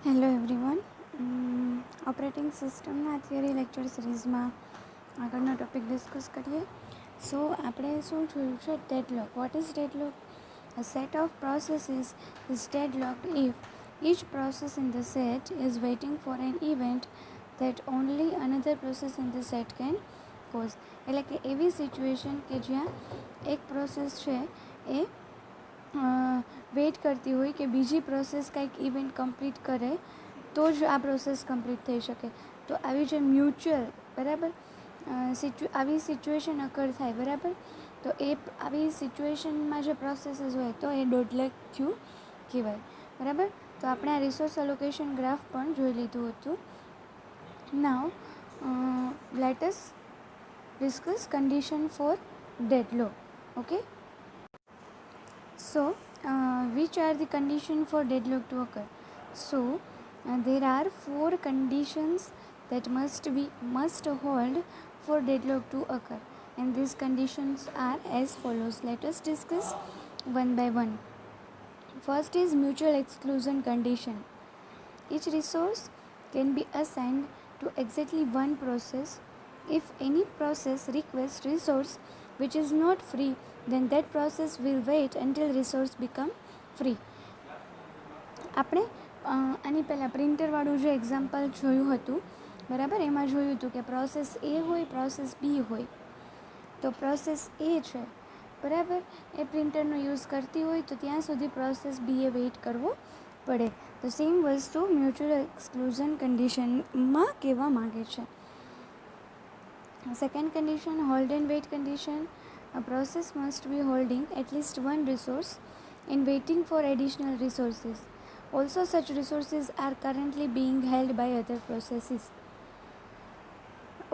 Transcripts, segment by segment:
Hello everyone. Operating સિસ્ટમના theory lecture સિરીઝમાં આગળનો ટોપિક ડિસ્કસ કરીએ. સો આપણે શું જોયું છે? Deadlock. What is deadlock? A set of processes is deadlocked if each process in the set is waiting for an event that only another process in the set can cause. એટલે કે એવી situation કે જ્યાં એક process છે એ weight કરતી હોય કે બીજી પ્રોસેસ કંઈક ઇવેન્ટ કમ્પ્લીટ કરે તો જ આ પ્રોસેસ કમ્પ્લીટ થઈ શકે. તો આવી જે મ્યુચ્યુઅલ બરાબર આવી સિચ્યુએશન અકર થાય બરાબર, તો એ આવી સિચ્યુએશનમાં જે પ્રોસેસીસ હોય તો એ ડેડલોક થયું કહેવાય બરાબર. તો આપણે આ રિસોર્સ અલોકેશન ગ્રાફ પણ જોઈ લીધું હતું. Now let us discuss condition for deadlock. Okay, so which are the conditions for deadlock to occur? So there are 4 conditions that must hold for deadlock to occur, and these conditions are as follows. Let us discuss one by one. First is mutual exclusion condition. Each resource can be assigned to exactly one process. If any process requests resource which is not free, then that process will wait until resource become free. આપણે આની પહેલાં પ્રિન્ટરવાળું જે example જોયું હતું બરાબર, એમાં જોયું હતું કે પ્રોસેસ એ હોય, પ્રોસેસ બી હોય. તો પ્રોસેસ એ છે બરાબર, એ પ્રિન્ટરનો યુઝ કરતી હોય તો ત્યાં સુધી પ્રોસેસ બીએ વેઇટ કરવો પડે. તો સેમ વસ્તુ મ્યુચ્યુઅલ એક્સક્લુઝન કન્ડિશનમાં કહેવા માગે છે. Second condition, hold and wait condition. A process must be holding at least one resource and waiting for additional resources. Also, such resources are currently being held by other processes.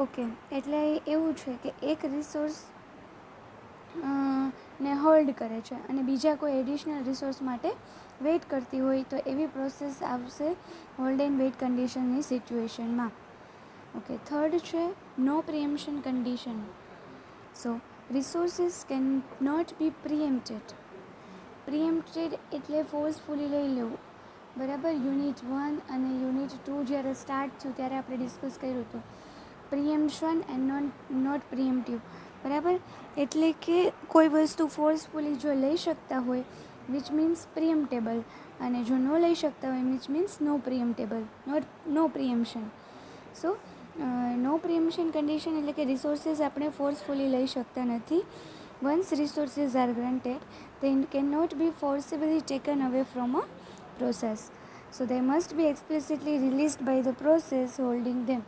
Okay, એટલે એવું છે કે એક resource ને hold કરે છે અને બીજા કોઈ એડિશનલ રિસોર્સ માટે વેઇટ કરતી હોય તો એવી પ્રોસેસ આવશે હોલ્ડ એન્ડ વેઇટ કન્ડિશનની સિચ્યુએશનમાં. ઓકે, થર્ડ છે no preemption condition. So resources can not be preempted. Preempted એટલે ફોર્સફુલી લઈ લેવું બરાબર. યુનિટ 1 અને યુનિટ 2 જ્યારે સ્ટાર્ટ થયું ત્યારે આપણે ડિસ્કસ કર્યું હતું પ્રિએમ્પશન એન્ડ નોટ પ્રિએમ્પ્ટિવ બરાબર. એટલે કે કોઈ વસ્તુ ફોર્સફુલી જો લઈ શકતા હોય વિચ મીન્સ પ્રિએમ્પ્ટેબલ, અને જો ન લઈ શકતા હોય which means no preemptable, no preemption. So no preemption condition એટલે કે રિસોર્સિસ આપણે ફોર્સફુલી લઈ શકતા નથી. Once resources are granted they cannot be forcibly taken away from a process. So they must be explicitly released by the process holding them.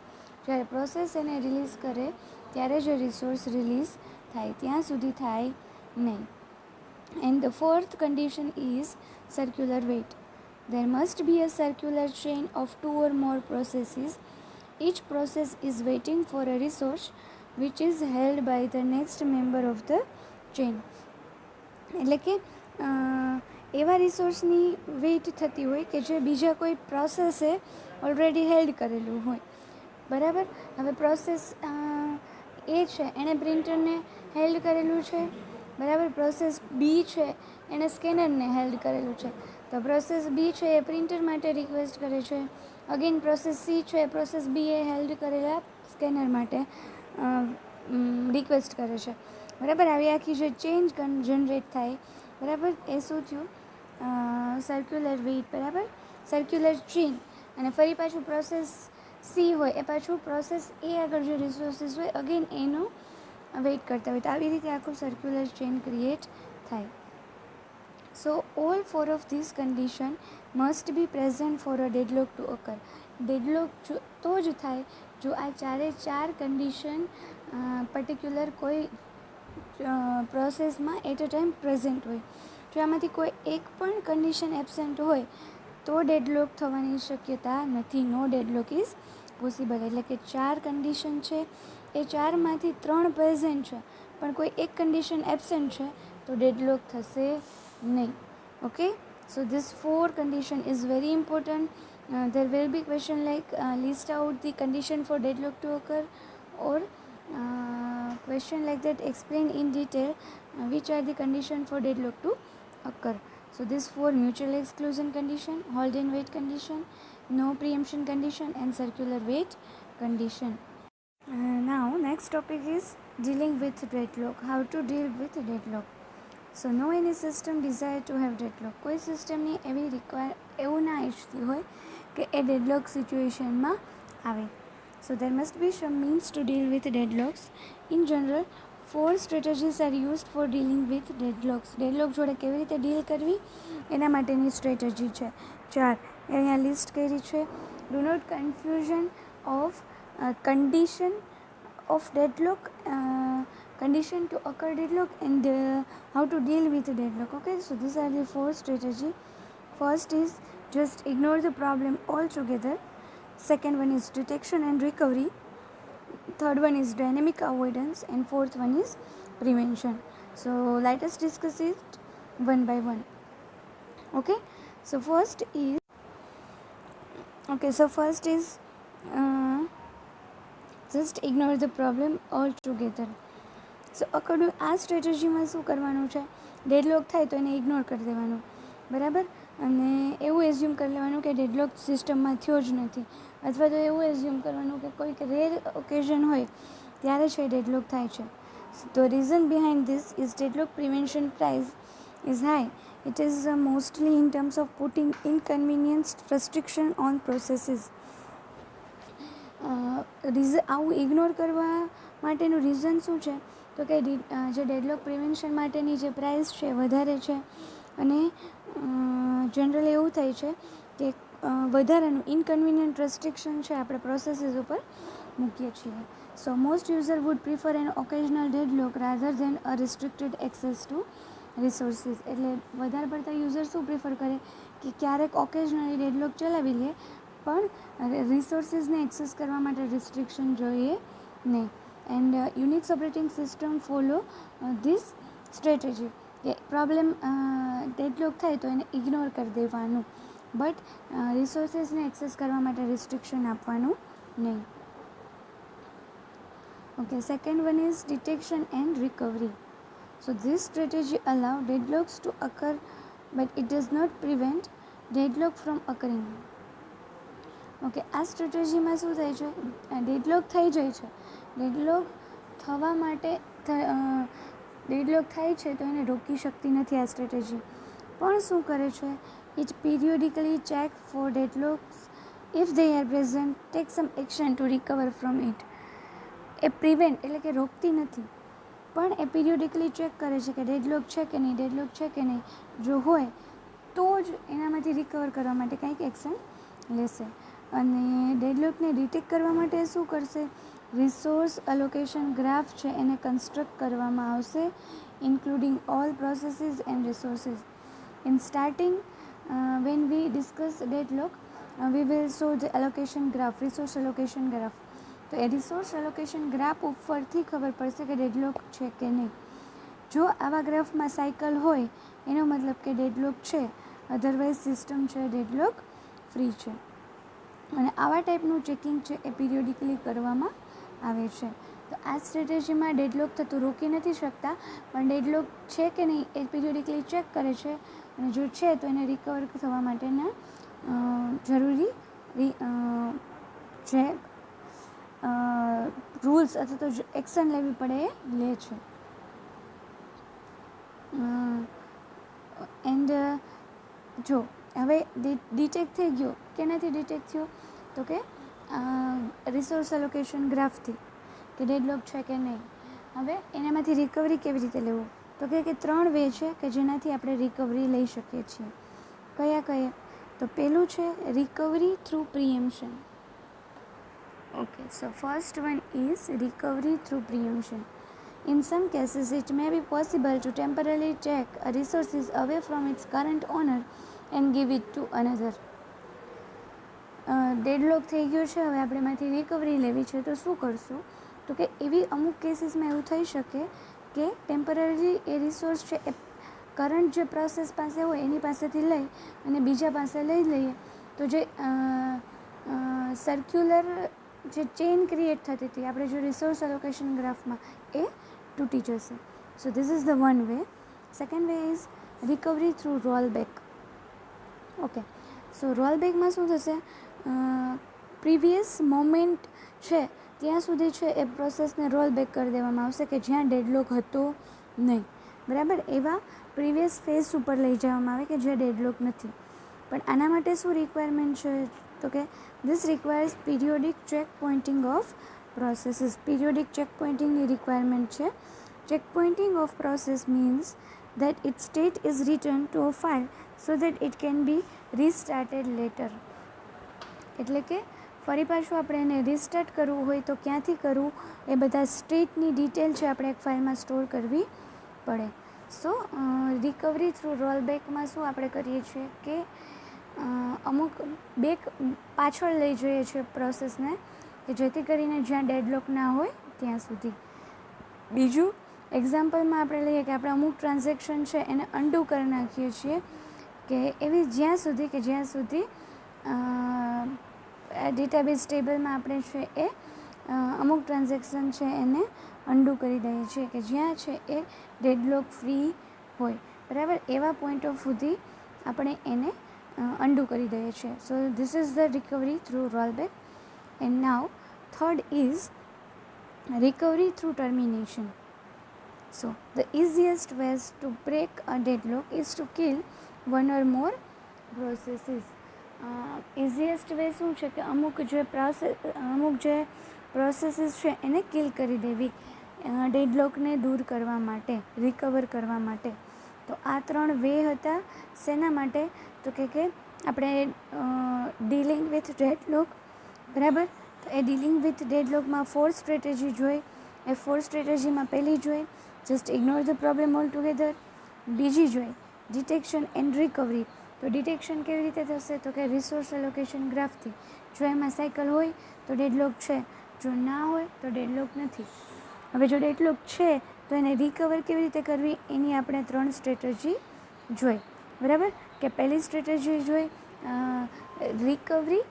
જ્યારે process એને release કરે ત્યારે જ રિસોર્સ રિલીઝ થાય, ત્યાં સુધી થાય નહીં. And the fourth condition is circular wait. There must be a circular chain of 2 or more processes. Each process is waiting for a resource which is held by the next member of the chain. એટલે કે એવા રિસોર્સની weight થતી હોય કે જે બીજા કોઈ પ્રોસેસે ઓલરેડી હેલ્ડ કરેલું હોય બરાબર. હવે પ્રોસેસ એ છે એણે પ્રિન્ટરને હેલ્ડ કરેલું છે બરાબર. પ્રોસેસ બી છે એણે સ્કેનરને હેલ્ડ કરેલું છે. તો પ્રોસેસ બી છે એ પ્રિન્ટર માટે રિક્વેસ્ટ કરે છે. અગેન પ્રોસેસ સી છે, પ્રોસેસ બી એ હેલ્ડ કરેલા સ્કેનર માટે રિક્વેસ્ટ કરે છે બરાબર. આવી આખી જે ચેન્જ જનરેટ થાય બરાબર, એ શું થયું સર્ક્યુલર વેઇટ બરાબર, સર્ક્યુલર ચેઇન. અને ફરી પાછું પ્રોસેસ સી હોય એ પાછું પ્રોસેસ એ આગળ જે રિસોર્સિસ હોય અગેન એનું વેઇટ કરતા હોય. તો આવી રીતે આખું સર્ક્યુલર ચેઇન ક્રિએટ થાય. સો all 4 of these condition must be present for a deadlock to occur. Deadlock તો જ થાય જો આ ચારે ચાર કન્ડિશન પર્ટિક્યુલર કોઈ પ્રોસેસમાં એટ અ ટાઈમ પ્રેઝન્ટ હોય. જો આમાંથી કોઈ એક પણ કન્ડિશન એબસેન્ટ હોય તો ડેડલોક થવાની શક્યતા નથી. નો ડેડલોક ઇઝ પોસિબલ. એટલે કે 4 કન્ડિશન છે એ 4માંથી 3 પ્રેઝન્ટ છે પણ કોઈ એક કન્ડિશન એબસેન્ટ છે તો ડેડલોક થશે નહીં. Okay, so this 4 condition is very important. There will be question like list out the condition for deadlock to occur, or question like that explain in detail which are the condition for deadlock to occur. So this 4 mutual exclusion condition, hold and wait condition, no preemption condition and circular wait condition. Now next topic is dealing with deadlock. How to deal with deadlock. So no any system desire to have deadlock. કોઈ સિસ્ટમની એવું ના ઈચ્છતી હોય કે એ deadlock સિચ્યુએશનમાં આવે. So there must be some means to deal with deadlocks. In general, 4 strategies are used for dealing with deadlocks. Deadlock જોડે કેવી રીતે ડીલ કરવી એના માટેની સ્ટ્રેટેજી છે 4. અહીંયા લિસ્ટ કરી છે. Do not confusion of condition of deadlock, condition to occur deadlock and how to deal with deadlock. Okay, so these are the 4 strategy. First is just ignore the problem altogether. Second one is detection and recovery. Third one is dynamic avoidance and fourth one is prevention. So let us discuss it one by one. Okay, so first is just ignore the problem altogether. So according આ સ્ટ્રેટેજીમાં શું કરવાનું છે, deadlock થાય તો એને ignore કરી દેવાનું, બરાબર, અને એવું એઝ્યુમ કરી લેવાનું કે ડેડલોક સિસ્ટમમાં થયો જ નથી, અથવા તો એવું એઝ્યુમ કરવાનું કે કોઈક રેર ઓકેઝન હોય ત્યારે છે ડેડલોક થાય છે. તો reason behind this is deadlock prevention price is high. It is mostly in terms of putting inconvenience restriction on processes. આવું ઇગ્નોર કરવા માટેનું રીઝન શું છે, તો કે જે ડેડલોક પ્રિવેન્શન માટેની જે પ્રાઇસ છે વધારે છે, અને જનરલી એવું થાય છે કે વધારાનું ઇનકન્વિનિયન્ટ રેસ્ટ્રિક્શન છે આપણે પ્રોસેસીસ ઉપર મૂકીએ છીએ. So most user would prefer an occasional deadlock rather than a restricted access to resources. એટલે વધારે પડતા યુઝર શું પ્રિફર કરે કે ક્યારેક ઓકેઝનલી ડેડલોક ચલાવી લે, પણ રિસોર્સિસને એક્સેસ કરવા માટે રિસ્ટ્રિક્શન જોઈએ નહીં. And Unix operating system follow this strategy કે પ્રોબ્લેમ ડેડલોક થાય તો એને ઇગ્નોર કરી દેવાનું, બટ રિસોર્સિસને એક્સેસ કરવા માટે રિસ્ટ્રિક્શન આપવાનું નહીં. Okay, second one is detection and recovery. So this strategy allow deadlocks to occur but it does not prevent deadlock from occurring. Okay, આ સ્ટ્રેટેજીમાં શું થાય છે, ડેડલોક થઈ જાય છે, ડેડલોક થવા માટે ડેડલોક થાય છે તો એને રોકી શકતી નથી આ સ્ટ્રેટેજી, પણ શું કરે છે, it periodically check for deadlocks if they are present, take some action to recover from it. એ પ્રિવેન્ટ એટલે કે રોકતી નથી, પણ એ પીરિયોડિકલી ચેક કરે છે કે ડેડલોક છે કે નહીં, ડેડલોક છે કે નહીં. જો હોય તો જ એનામાંથી રિકવર કરવા માટે કંઈક એક્શન લેશે. અને ડેડલોકને ડિટેક્ટ કરવા માટે શું કરશે, રિસોર્સ અલોકેશન ગ્રાફ છે એને કન્સ્ટ્રક્ટ કરવામાં આવશે, including all processes and resources. In starting when we discuss deadlock we will show the allocation graph, resource allocation graph. તો એ રિસોર્સ એલોકેશન ગ્રાફ ઉપરથી ખબર પડશે કે ડેડલોક છે કે નહીં. જો આવા ગ્રાફમાં સાયકલ હોય એનો મતલબ કે ડેડલોક છે, અધરવાઇઝ સિસ્ટમ છે ડેડલોક ફ્રી છે. અને આવા ટાઈપનું ચેકિંગ છે એ પીરિયોડિકલી કરવામાં આવે છે. તો આ સ્ટ્રેટેજીમાં ડેડલોક થતું રોકી નથી શકતા, પણ ડેડલોક છે કે નહીં એ પીરિયોડિકલી ચેક કરે છે, અને જો છે તો એને રિકવર થવા માટેના જરૂરી જે રૂલ્સ અથવા તો એક્શન લેવી પડે એ લે છે. એન્ડ જો હવે ડિટેક્ટ થઈ ગયો, કેનાથી ડિટેક્ટ થયો, તો કે રિસોર્સ એલોકેશન ગ્રાફથી કે ડેડલોક છે કે નહીં. હવે એનામાંથી રિકવરી કેવી રીતે લેવું, તો કે 3 વે છે કે જેનાથી આપણે રિકવરી લઈ શકીએ છીએ. કયા? તો પહેલું છે recovery through preemption. Okay, so first one is recovery through preemption. In some cases, it may be possible to temporarily take a resource away from its current owner and give it to another. Deadlock થઈ ગયો છે, હવે આપણે એમાંથી recovery લેવી છે, તો શું કરશું, તો કે એવી અમુક કેસીસમાં એવું થઈ શકે કે ટેમ્પરરી એ રિસોર્સ છે એ કરંટ જે પ્રોસેસ પાસે હોય એની પાસેથી લઈ અને બીજા પાસે લઈ લઈએ તો જે સર્ક્યુલર જે ચેઇન ક્રિએટ થતી હતી આપણે જો રિસોર્સ એલોકેશન ગ્રાફમાં એ તૂટી જશે. So this is the one way. Second way is recovery through rollback. Okay, so રોલબેકમાં શું થશે, પ્રીવિયસ મોમેન્ટ છે ત્યાં સુધી છે એ પ્રોસેસને રોલબેક કરી દેવામાં આવશે કે જ્યાં ડેડલોક હતો નહીં, બરાબર. એવા પ્રીવિયસ ફેઝ ઉપર લઈ જવામાં આવે કે જ્યાં ડેડલોક નથી. પણ આના માટે શું રિક્વાયરમેન્ટ છે, તો કે this requires periodic check pointing of processes. Periodic check પોઇન્ટિંગની રિક્વાયરમેન્ટ છે. Check pointing of process means that its state is returned to a file so that it can be restarted later. એટલે કે ફરી પાછું આપણે એને રિસ્ટાર્ટ કરવું હોય તો ક્યાંથી કરવું, એ બધા સ્ટેટની ડિટેલ છે આપણે એક ફાઇલમાં સ્ટોર કરવી પડે. સો રિકવરી થ્રુ રોલબેકમાં શું આપણે કરીએ છીએ કે અમુક બેક પાછળ લઈ જઈએ છીએ પ્રોસેસને કે જેથી કરીને જ્યાં ડેડલોક ના હોય ત્યાં સુધી. બીજું એક્ઝામ્પલમાં આપણે લઈએ કે આપણે અમુક ટ્રાન્ઝેક્શન છે એને અન્ડુ કરી નાખીએ છીએ કે એવી જ્યાં સુધી ડેટાબેઝ ટેબલમાં આપણે છે એ અમુક ટ્રાન્ઝેક્શન છે એને અન્ડુ કરી દઈએ છીએ કે જ્યાં છે એ ડેડલોક ફ્રી હોય, બરાબર. એવા પોઈન્ટ ઓફ સુધી આપણે એને અન્ડુ કરી દઈએ છીએ. સો this is the recovery through rollback. And now third is recovery through termination. So the easiest ways to break a deadlock is to kill one or more processes. Easiest way શું છે કે અમુક જે પ્રોસેસીસ છે એને kill કરી દેવી ડેડલોકને દૂર કરવા માટે, રિકવર કરવા માટે. તો આ 3 વે હતા. શેના માટે, તો કે આપણે ડીલિંગ વિથ ડેડલોક, બરાબર. તો એ ડીલિંગ વિથ ડેડલોકમાં 4 સ્ટ્રેટેજી જોઈ. એ 4 સ્ટ્રેટેજીમાં પહેલી જોઈ just ignore the problem all together. બીજી જોઈ ડિટેક્શન એન્ડ રિકવરી. તો ડિટેક્શન કેવી રીતે થશે, તો કે રિસોર્સ એલોકેશન ગ્રાફથી. જો એમાં સાયકલ હોય તો ડેડલોક છે, જો ના હોય તો ડેડલોક નથી. હવે જો ડેડલોક છે તો એને રિકવર કેવી રીતે કરવી એની આપણે 3 સ્ટ્રેટેજી જોઈ, બરાબર. કે પહેલી સ્ટ્રેટેજી જોઈ રિકવરી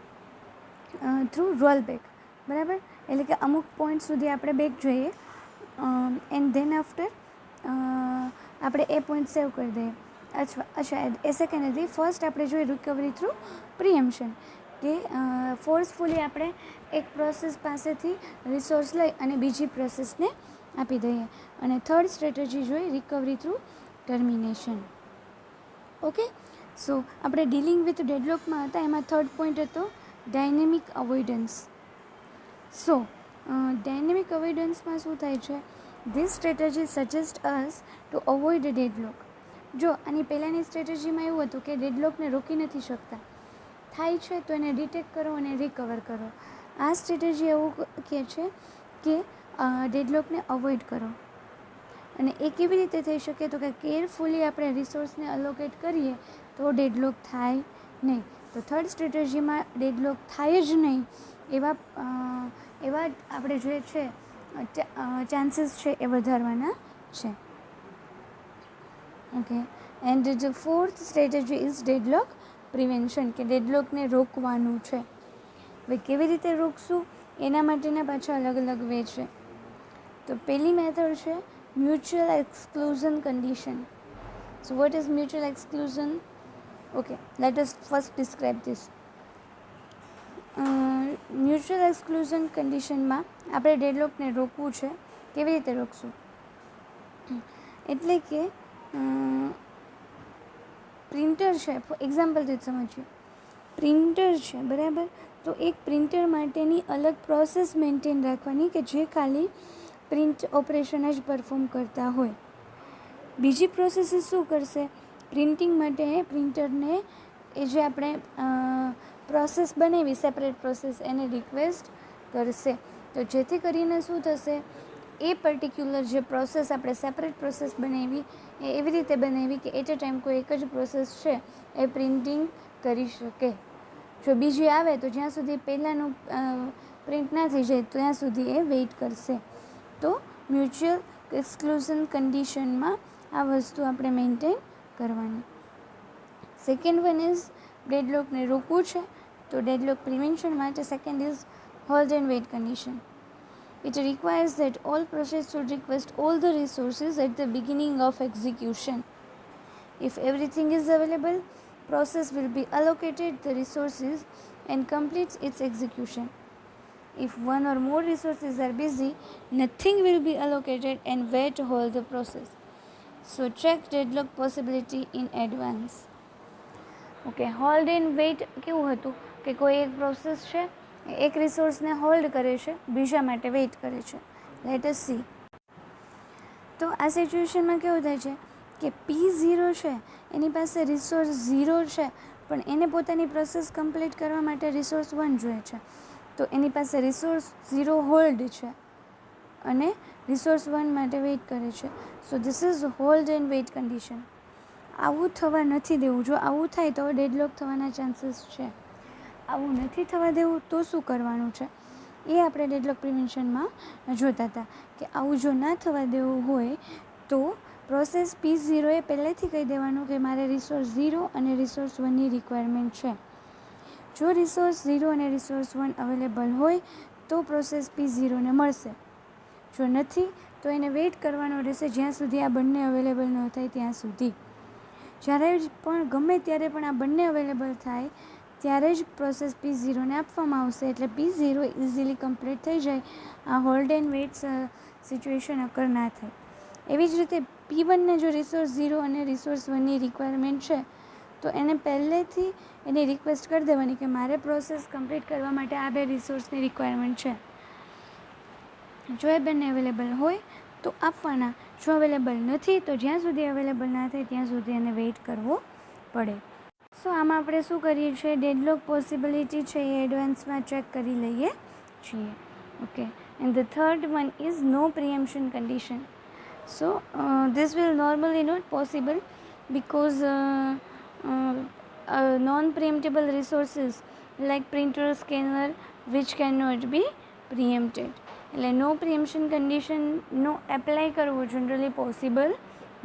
થ્રુ રોલબેક, બરાબર. એટલે કે અમુક પોઈન્ટ સુધી આપણે બેક જોઈએ એન્ડ ધેન આફ્ટર આપણે એ પોઈન્ટ સેવ કરી દઈએ. અચ્છા એ સેકન્ડ હતી. ફર્સ્ટ આપણે જોઈએ રિકવરી થ્રુ પ્રિએમ્પશન કે ફોર્સફુલી આપણે એક પ્રોસેસ પાસેથી રિસોર્સ લઈ અને બીજી પ્રોસેસને આપી દઈએ. અને થર્ડ સ્ટ્રેટેજી જોઈ રિકવરી થ્રુ ટર્મિનેશન. ઓકે, સો આપણે ડીલિંગ વિથ ડેડલોકમાં હતા, એમાં થર્ડ પોઈન્ટ હતો ડાયનેમિક અવોઇડન્સ. સો ડાયનેમિક અવોઇડન્સમાં શું થાય છે, this strategy suggest us to avoid deadlock. જો આની પહેલાંની સ્ટ્રેટેજીમાં એવું હતું કે ડેડલોકને રોકી નથી શકતા, થાય છે તો એને ડિટેક્ટ કરો અને રિકવર કરો. આ સ્ટ્રેટેજી એવું કહે છે કે ડેડલોકને અવોઇડ કરો. અને એ કેવી રીતે થઈ શકે, તો કે કેરફુલી આપણે રિસોર્સને અલોકેટ કરીએ તો ડેડલોક થાય નહીં. તો થર્ડ સ્ટ્રેટેજીમાં ડેડલોક થાય જ નહીં એવા આપણે જે છે ચાન્સીસ છે એ વધારવાના છે. Okay, and the fourth strategy is deadlock prevention, કે ડેડલોકને રોકવાનું છે. હવે કેવી રીતે રોકશું એના માટેના પાછા અલગ અલગ વે છે. તો પહેલી મેથડ છે mutual exclusion condition. So what is mutual exclusion? Okay, let us first describe this. Mutual exclusion કન્ડિશનમાં આપણે ડેડલોકને રોકવું છે. કેવી રીતે રોકશું, એટલે કે પ્રિન્ટર છે, એક્ઝામ્પલથી જ સમજીએ. પ્રિન્ટર છે, બરાબર. તો એક પ્રિન્ટર માટેની અલગ પ્રોસેસ મેન્ટેન રાખવાની કે જે ખાલી પ્રિન્ટ ઓપરેશન જ પરફોર્મ કરતા હોય. બીજી પ્રોસેસ શું કરશે, પ્રિન્ટિંગ માટે પ્રિન્ટરને એ જે આપણે પ્રોસેસ બનાવી સેપરેટ પ્રોસેસ એને રિક્વેસ્ટ કરશે. તો જેથી કરીને શું થશે, એ પર્ટિક્યુલર જે પ્રોસેસ આપણે સેપરેટ પ્રોસેસ બનાવી એ એવી રીતે બનાવી કે એટ અ ટાઈમ કોઈ એક જ પ્રોસેસ છે એ પ્રિન્ટિંગ કરી શકે. જો બીજી આવે તો જ્યાં સુધી પહેલાંનું પ્રિન્ટ ના થઈ જાય ત્યાં સુધી એ વેઇટ કરશે. તો મ્યુચ્યુઅલ એક્સક્લુઝન કન્ડિશનમાં આ વસ્તુ આપણે મેન્ટેન કરવાની. સેકન્ડ વન ઇઝ ડેડલોકને રોકવું છે તો ડેડલોક પ્રિવેન્શન માટે second is hold and wait condition. It requires that all process should request all the resources at the beginning of execution. If everything is available, process will be allocated the resources and completes its execution. If one or more resources are busy, nothing will be allocated and wait to hold the process. So check deadlock possibility in advance. Okay, hold and wait કેવું હતું કે કોઈ એક process છે એક રિસોર્સને hold કરે છે, બીજા માટે વેઇટ કરે છે. Let S C. તો આ સિચ્યુએશનમાં કેવું થાય છે કે P0 છે એની પાસે રિસોર્સ 0 છે, પણ એને પોતાની પ્રોસેસ કમ્પ્લીટ કરવા માટે રિસોર્સ 1 જોઈએ છે. તો એની પાસે રિસોર્સ 0 હોલ્ડ છે અને રિસોર્સ 1 માટે વેઇટ કરે છે. So this is hold and wait condition. આવું થવા નથી દેવું. જો આવું થાય તો ડેડલોક થવાના ચાન્સીસ છે. આવું નથી થવા દેવું તો શું કરવાનું છે એ આપણે ડેડલોક પ્રિવેન્શનમાં જોતા હતા કે આવું જો ના થવા દેવું હોય તો પ્રોસેસ P0 એ પહેલેથી કહી દેવાનું કે મારે રિસોર્સ 0 અને રિસોર્સ 1ની રિક્વાયરમેન્ટ છે. જો રિસોર્સ 0 અને રિસોર્સ 1 અવેલેબલ હોય તો પ્રોસેસ P0ને મળશે. જો નથી તો એને વેઇટ કરવાનો રહેશે જ્યાં સુધી આ બંને અવેલેબલ ન થાય ત્યાં સુધી. જ્યારે પણ ગમે ત્યારે પણ આ બંને અવેલેબલ થાય ત્યારે જ પ્રોસેસ P0ને આપવામાં આવશે, એટલે P0 ઇઝીલી કમ્પ્લીટ થઈ જાય, આ hold and wait situation occur ના થાય. એવી જ રીતે P1ને જો રિસોર્સ 0 અને રિસોર્સ 1ની રિક્વાયરમેન્ટ છે તો એને પહેલેથી એની રિક્વેસ્ટ કરી દેવાની કે મારે પ્રોસેસ કમ્પ્લીટ કરવા માટે આ બે રિસોર્સની રિક્વાયરમેન્ટ છે. જો એ બંને અવેલેબલ હોય તો આપવાના, જો અવેલેબલ નથી તો જ્યાં સુધી અવેલેબલ ના થાય ત્યાં સુધી એને વેઇટ કરવો પડે. સો આમાં આપણે શું કરીએ છીએ, ડેડલોક પોસિબિલિટી છે એ એડવાન્સમાં ચેક કરી લઈએ છીએ. Okay, and the third one is no preemption condition. So this will normally not possible because non-preemptible resources like printer, scanner which cannot be preempted. એટલે નો પ્રિએમ્પશન કન્ડિશનનો એપ્લાય કરવો generally possible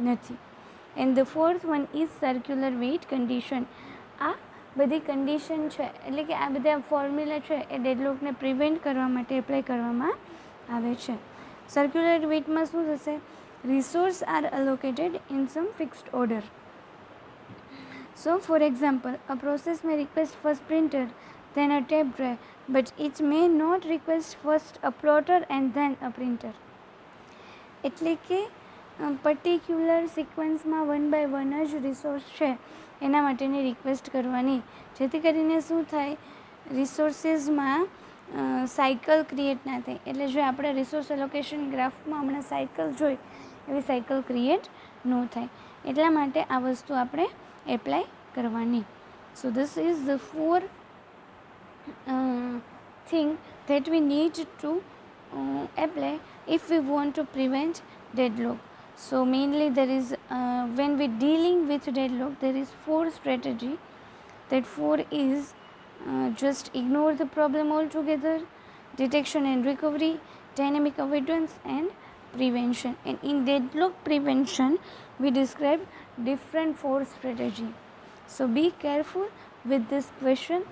નથી. And the fourth one is circular wait condition. આ બધી condition છે એટલે કે આ બધા ફોર્મ્યુલા છે એ ડેડલોકને પ્રિવેન્ટ કરવા માટે એપ્લાય કરવામાં આવે છે. સર્ક્યુલર વેઇટમાં શું થશે, resources are allocated in some fixed order. So for example, a process may request first printer, then a tape drive, but it may not request first a plotter and then a printer. એટલે કે particular સિક્વન્સમાં 1 by 1 જ resource છે એના માટેની request કરવાની, જેથી કરીને શું થાય, રિસોર્સિસમાં સાયકલ ક્રિએટ ના થાય. એટલે જો આપણે રિસોર્સ એલોકેશન ગ્રાફમાં હમણાં સાયકલ જોઈ એવી સાયકલ ક્રિએટ ન થાય, એટલા માટે આ વસ્તુ આપણે એપ્લાય કરવાની. સો this is the 4 thing that we need to apply if we want to prevent deadlock. So mainly there is when we dealing with deadlock there is 4 strategy. That 4 is just ignore the problem altogether, detection and recovery, dynamic avoidance and prevention. And in deadlock prevention we describe different 4 strategy. So be careful with this question.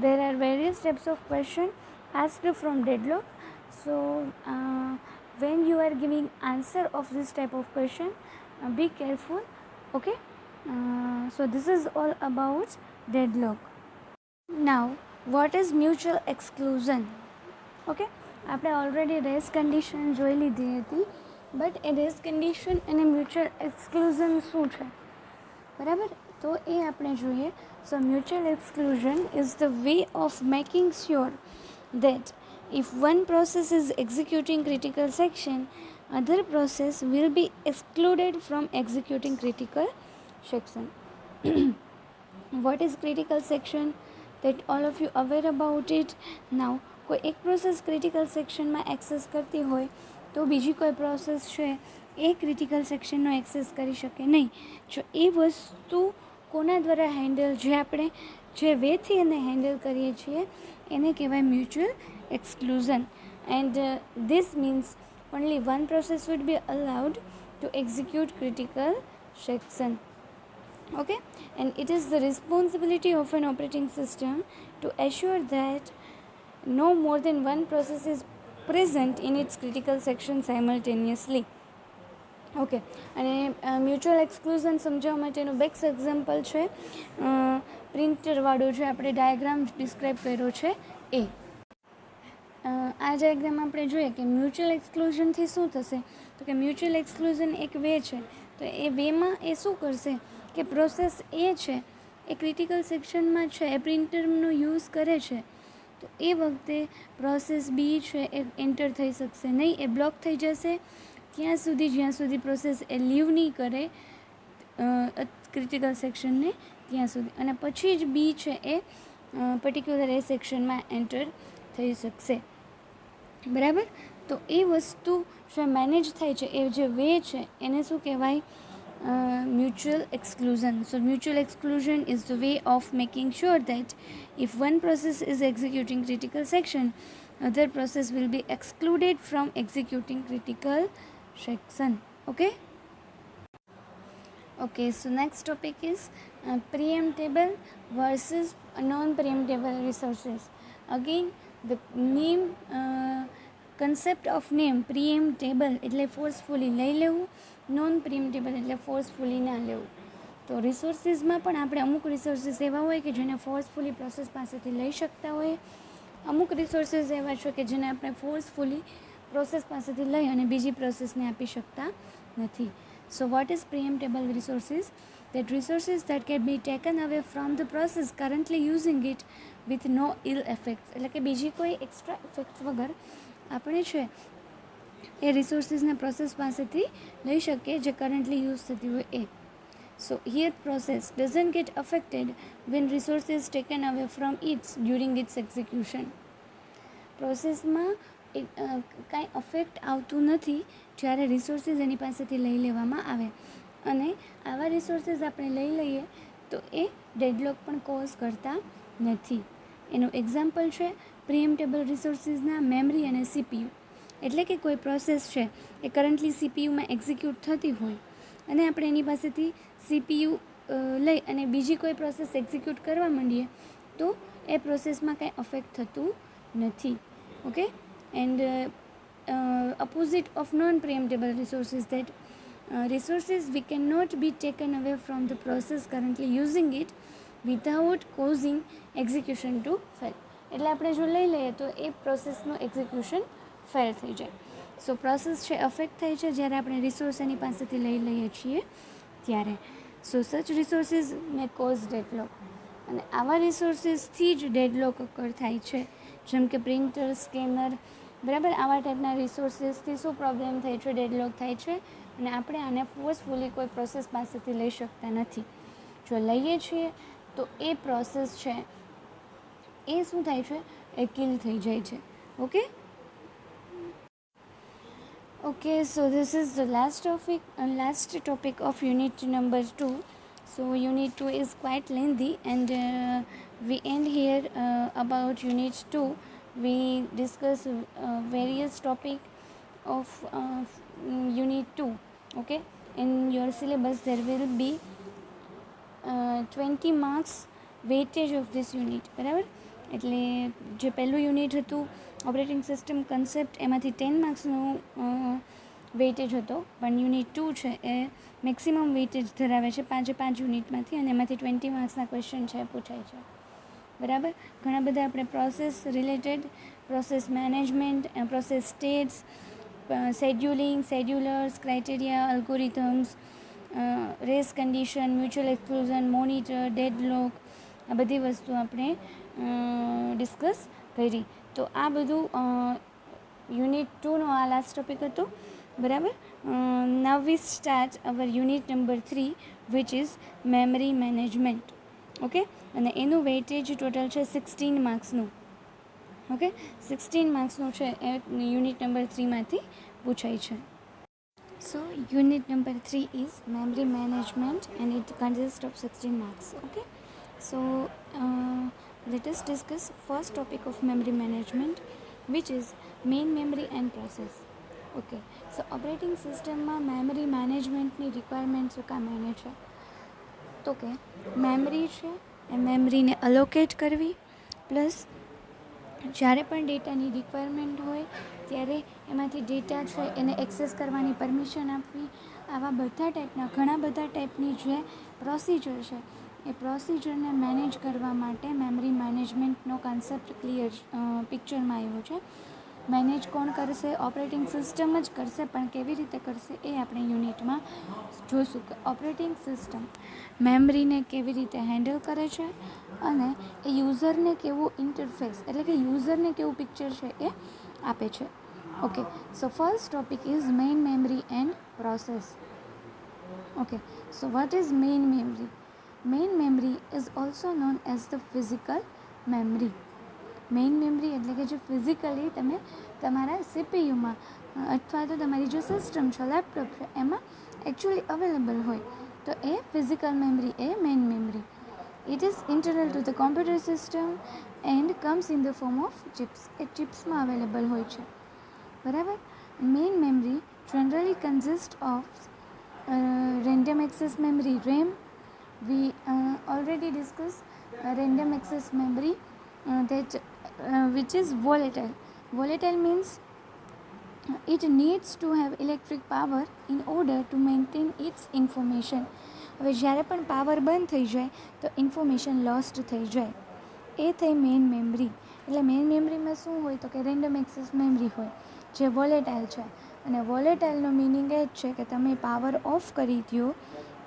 There are various types of question asked from deadlock. So when you are giving answer of this type of question, be careful. Okay, so this is all about deadlock. Now what is mutual exclusion? Okay, આપણે already race condition જોઈ લીધી હતી, but એ race condition અને mutual exclusion શું છે, બરાબર? તો એ આપણે જોઈએ. So mutual exclusion is the way of making sure that if one process is executing critical section, other process will be excluded from executing critical section. What is critical section? That all of you aware about it. Now કોઈ એક process critical સેક્શનમાં access કરતી હોય તો બીજી કોઈ process છે એ critical સેક્શનનો એક્સેસ કરી શકે નહીં. જો એ વસ્તુ કોના દ્વારા હેન્ડલ, જે આપણે જે વેથી એને હેન્ડલ કરીએ છીએ એને કહેવાય mutual exclusion. And this means only one process would be allowed to execute critical section. Okay, and it is the responsibility of an operating system to assure that no more than one process is present in its critical section simultaneously. Okay, અને mutual exclusion સમજાવવા માટેનું best example છે પ્રિન્ટરવાળો જે આપણે diagram describe કર્યો છે એ. આ diagram આપણે જોઈએ કે મ્યુચ્યુઅલ એક્સક્લુઝનથી શું થશે, તો કે મ્યુચ્યુઅલ એક્સક્લુઝન એક વે છે, તો એ વેમાં એ શું કરશે કે પ્રોસેસ એ છે એ ક્રિટિકલ સેક્શનમાં છે, એ પ્રિન્ટરનો યુઝ કરે છે, તો એ વખતે પ્રોસેસ બી છે એ એન્ટર થઈ શકશે નહીં, એ બ્લોક થઈ જશે ત્યાં સુધી જ્યાં સુધી પ્રોસેસ એ લીવ નહીં કરે ક્રિટિકલ સેક્શનને ત્યાં સુધી, અને પછી જ બી છે એ પર્ટિક્યુલર એ સેક્શનમાં એન્ટર થઈ શકશે. બરાબર, તો એ વસ્તુ જે મેનેજ થાય છે એ જે વે છે એને શું કહેવાય? Mutual exclusion. So mutual exclusion is the way of making sure that if one process is executing critical section, other process will be excluded from executing critical section. Okay, so next topic is preemptible versus non-preemptible resources. Again, the name concept of name preemptible એટલે forcefully લઈ લેવું, non પ્રિએમ્ટેબલ એટલે forcefully ના લેવું. તો રિસોર્સિસમાં પણ આપણે અમુક રિસોર્સિસ એવા હોય કે જેને ફોર્સફુલી પ્રોસેસ પાસેથી લઈ શકતા હોય, અમુક રિસોર્સિસ એવા છે કે જેને આપણે ફોર્સફુલી પ્રોસેસ પાસેથી લઈ અને બીજી પ્રોસેસને આપી શકતા નથી. So what is preemptible resources? That resources that can be taken away from the process currently using it with no ill effects. એટલે કે બીજી કોઈ એક્સ્ટ્રા ઇફેક્ટ્સ વગર આપણે છે એ રિસોર્સિસને પ્રોસેસ પાસેથી લઈ શકીએ જે કરન્ટલી યુઝ થતી હોય એ. So here process doesn't get affected when resource is taken away from its during its execution. પ્રોસેસમાં કાંઈ અફેક્ટ આવતું નથી જ્યારે રિસોર્સિસ એની પાસેથી લઈ લેવામાં આવે, અને આવા રિસોર્સિસ આપણે લઈ લઈએ તો એ ડેડલોક પણ કોઝ કરતા નથી. એનું એક્ઝામ્પલ છે પ્રિએમ્ટેબલ રિસોર્સિસના મેમરી અને સીપીયુ. એટલે કે કોઈ પ્રોસેસ છે એ કરન્ટલી સીપીયુમાં એક્ઝિક્યુટ થતી હોય અને આપણે એની પાસેથી સીપીયુ લઈ અને બીજી કોઈ પ્રોસેસ એક્ઝિક્યુટ કરવા માંડીએ તો એ પ્રોસેસમાં કાંઈ અફેક્ટ થતું નથી. Okay, and opposite of non-preemptible resources, that resources we cannot be taken away from the process currently using it without causing execution to fail. એટલે આપણે જો લઈ લઈએ તો એ પ્રોસેસનું એક્ઝિક્યુશન ફેલ થઈ જાય. સો પ્રોસેસ છે અફેક્ટ થાય છે જ્યારે આપણે રિસોર્સ એની પાસેથી લઈ લઈએ છીએ ત્યારે. સો સચ રિસોર્સિસ મે કોઝ ડેડલોક, અને આવા રિસોર્સિસથી જ ડેડલોક અકર થાય છે, જેમ કે પ્રિન્ટર, સ્કેનર. બરાબર, આવા ટાઈપના રિસોર્સિસથી શું પ્રોબ્લેમ થાય છે? ડેડલોક થાય છે, અને આપણે આને ફોર્સફુલી કોઈ પ્રોસેસ પાસેથી લઈ શકતા નથી. જો લઈએ છીએ તો એ પ્રોસેસ છે એ શું થાય છે? એ કિલ થઈ જાય છે. Okay, so this is the last topic of unit number 2. So unit 2 is quite lengthy, and we end here about unit 2. We discuss various topic of unit 2. Okay, in your syllabus there will be 20 marks weightage of this unit. બરાબર, એટલે જે પહેલું unit હતું operating system concept એમાંથી 10 માર્ક્સનું weightage હતો, પણ unit 2 છે એ મેક્સિમમ વેઇટેજ ધરાવે છે 5 યુનિટમાંથી, અને એમાંથી 20 માર્ક્સના ક્વેશ્ચન છે એ પૂછાય છે. બરાબર, ઘણા બધા આપણે process related, process management, process states, scheduling, schedulers, criteria, algorithms, race condition, mutual exclusion, monitor, deadlock, આ બધી વસ્તુ આપણે ડિસ્કસ કરી. તો આ બધું યુનિટ 2નો આ લાસ્ટ ટોપિક હતો. બરાબર, now we start our unit number 3 which is memory management. Okay, અને એનું વેઇટેજ ટોટલ છે 16 માર્ક્સનું. ઓકે, 16 માર્ક્સનું છે એ યુનિટ નંબર 3માંથી પૂછાય છે. So unit number 3 is memory management, and it consists of 16 marks. Okay, so let us discuss first topic of memory management, which is main memory and process. Okay, so operating system માં memory management ની requirement શું કામ એને છે? તો કે memory છે એ મેમરીને અલોકેટ કરવી, પ્લસ જ્યારે પણ ડેટાની રિક્વાયરમેન્ટ હોય ત્યારે એમાંથી ડેટા છે એને એક્સેસ કરવાની પરમિશન આપવી, આવા બધા ટાઈપના ઘણા બધા ટાઈપની જે પ્રોસિજર છે એ પ્રોસિજરને મેનેજ કરવા માટે મેમરી મેનેજમેન્ટનો કોન્સેપ્ટ પિક્ચરમાં આવ્યો છે. મેનેજ કોણ કરશે? ઓપરેટિંગ સિસ્ટમ જ કરશે, પણ કેવી રીતે કરશે એ આપણે યુનિટમાં જોઈશું કે ઓપરેટિંગ સિસ્ટમ મેમરીને કેવી રીતે હેન્ડલ કરે છે અને એ યુઝરને કેવું ઇન્ટરફેસ એટલે કે યુઝરને કેવું પિક્ચર છે એ આપે છે. Okay, so first topic is main memory and process. Okay, so what is main memory? Main memory is also known as the physical memory. Main memory એટલે કે જે ફિઝિકલી તમે તમારા સીપીયુમાં અથવા તો તમારી જે સિસ્ટમ છે, લેપટોપ છે, એમાં એકચ્યુઅલી અવેલેબલ હોય તો એ ફિઝિકલ મેમરી એ main memory. It is internal to the computer system and comes in the form of chips. એ ચિપ્સમાં અવેલેબલ હોય છે, બરાબર. Main memory generally consist of random access memory RAM. We already discussed random access memory which is volatile. Volatile means it needs to have electric power in order to maintain its information. હવે જ્યારે પણ power બંધ થઈ જાય તો information lost થઈ જાય, એ થઈ મેઇન મેમરી. એટલે મેઇન મેમરીમાં શું હોય તો કે રેન્ડમ એક્સેસ મેમરી હોય જે વોલેટાઇલ છે. અને વોલેટાઇલનો મિનિંગ એ જ છે કે તમે પાવર ઓફ કરી દો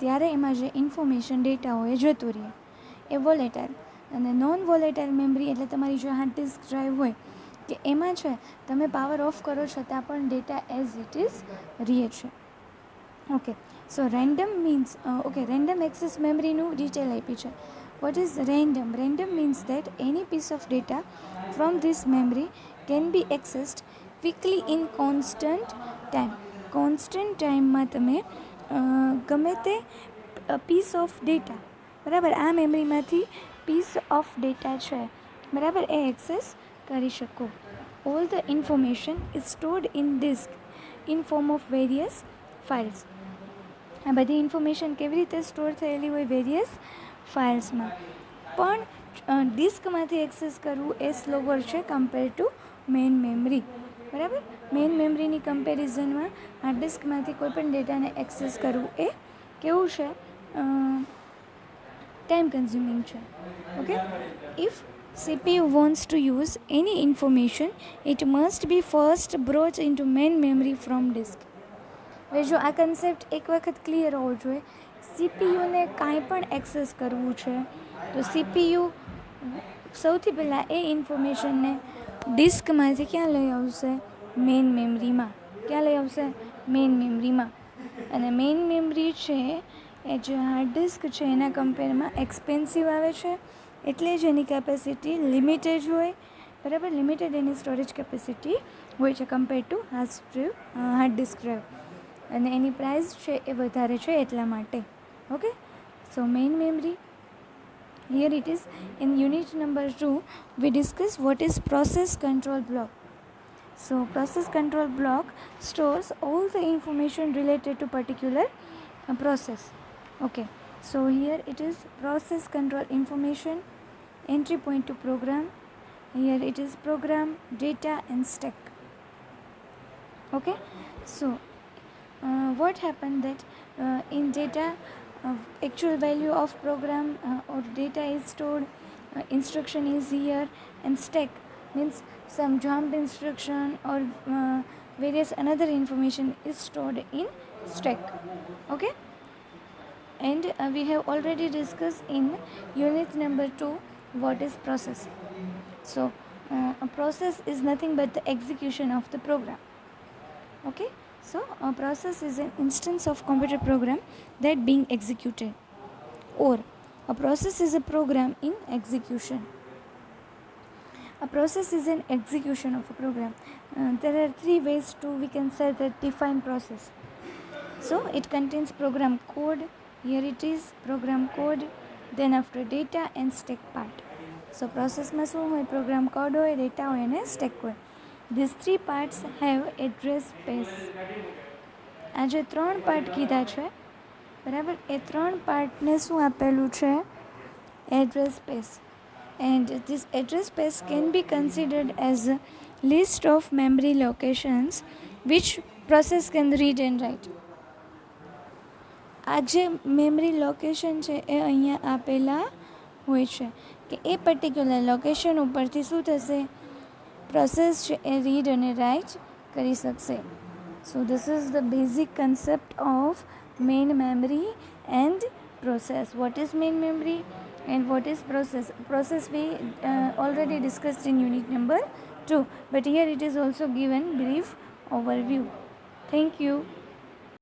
ત્યારે એમાં જે ઇન્ફોર્મેશન ડેટા હોય એ જતું રહે, એ વોલેટાઇલ. અને નોન વોલેટાઇલ મેમરી એટલે તમારી જે હાર્ડ ડિસ્ક ડ્રાઈવ હોય કે એમાં છે તમે પાવર ઓફ કરો છતાં પણ ડેટા એઝ ઇટ ઇઝ રહે છે. Okay, so random means random access મેમરીનું ડિટેલ આપી છે. What is random? Random means that any piece of data from this memory can be accessed quickly in constant time. Constant ટાઈમમાં તમે ગમે તે piece of data, બરાબર, આ મેમરીમાંથી પીસ ઓફ ડેટા છે, બરાબર, એ એક્સેસ કરી શકો. All the information is stored in disk in form of various files. આ બધી ઇન્ફોર્મેશન કેવી રીતે સ્ટોર થયેલી હોય? વેરિયસ ફાઇલ્સમાં. પણ ડિસ્કમાંથી એક્સેસ કરવું એ સ્લોવર છે કમ્પેર ટુ મેઇન મેમરી, બરાબર. મેઇન મેમરીની કમ્પેરિઝનમાં હાર્ડ ડિસ્કમાંથી કોઈ પણ ડેટાને એક્સેસ કરવું એ કેવું છે? ટાઈમ કન્ઝ્યુમિંગ છે. Okay, if CPU wants to use any information, it must be first brought into main memory from disk. હવે જો આ કન્સેપ્ટ એક વખત ક્લિયર હોવો જોઈએ. સીપીયુને કાંઈ પણ એક્સેસ કરવું છે તો સીપીયુ સૌથી પહેલાં એ ઇન્ફોર્મેશનને ડિસ્કમાંથી ક્યાં લઈ આવશે? મેઇન મેમરીમાં. ક્યાં લઈ આવશે? મેઇન મેમરીમાં. અને મેઇન મેમરી છે એ જે હાર્ડ ડિસ્ક છે એના કમ્પેરમાં એક્સપેન્સિવ આવે છે, એટલે જ એની કેપેસિટી લિમિટેડ હોય, બરાબર. લિમિટેડ એની સ્ટોરેજ કેપેસિટી હોય છે compare to hard disk drive, અને એની પ્રાઇસ છે એ વધારે છે એટલા માટે. Okay, so main memory. Here it is. In unit number 2 we discuss what is process control block. So process control block stores all the information related to particular process. Okay, so here it is process control information, entry point to program. Here it is program, data and stack. Okay, so what happened that in data actual value of program or data is stored, instruction is here, and stack means some jump instruction or various another information is stored in stack. Okay, and we have already discussed in unit number 2 what is process. So a process is nothing but the execution of the program. Okay, so a process is an instance of computer program that being executed, or a process is a program in execution. A process is an execution of a program. There are 3 ways to we can say that define process. So it contains program code. Here it is program code, then after data and stack part. So process માં શું હોય? program code હોય, data હોય અને stack હોય. These 3 parts have address space. આ જે 3 part કીધા છે, બરાબર, એ 3 પાર્ટને શું આપેલું છે? Address space. And this address space can be considered as a list of memory locations which process can read and write. આ જે મેમરી લોકેશન છે એ અહીંયા આપેલા હોય છે કે એ પર્ટિક્યુલર લોકેશન ઉપરથી શું થશે, પ્રોસેસ છે એ રીડ અને રાઇટ કરી શકશે. સો this is the basic concept of main memory and process. What is main memory and what is process? Process we already discussed in unit number 2, but here it is also given brief overview. Thank you.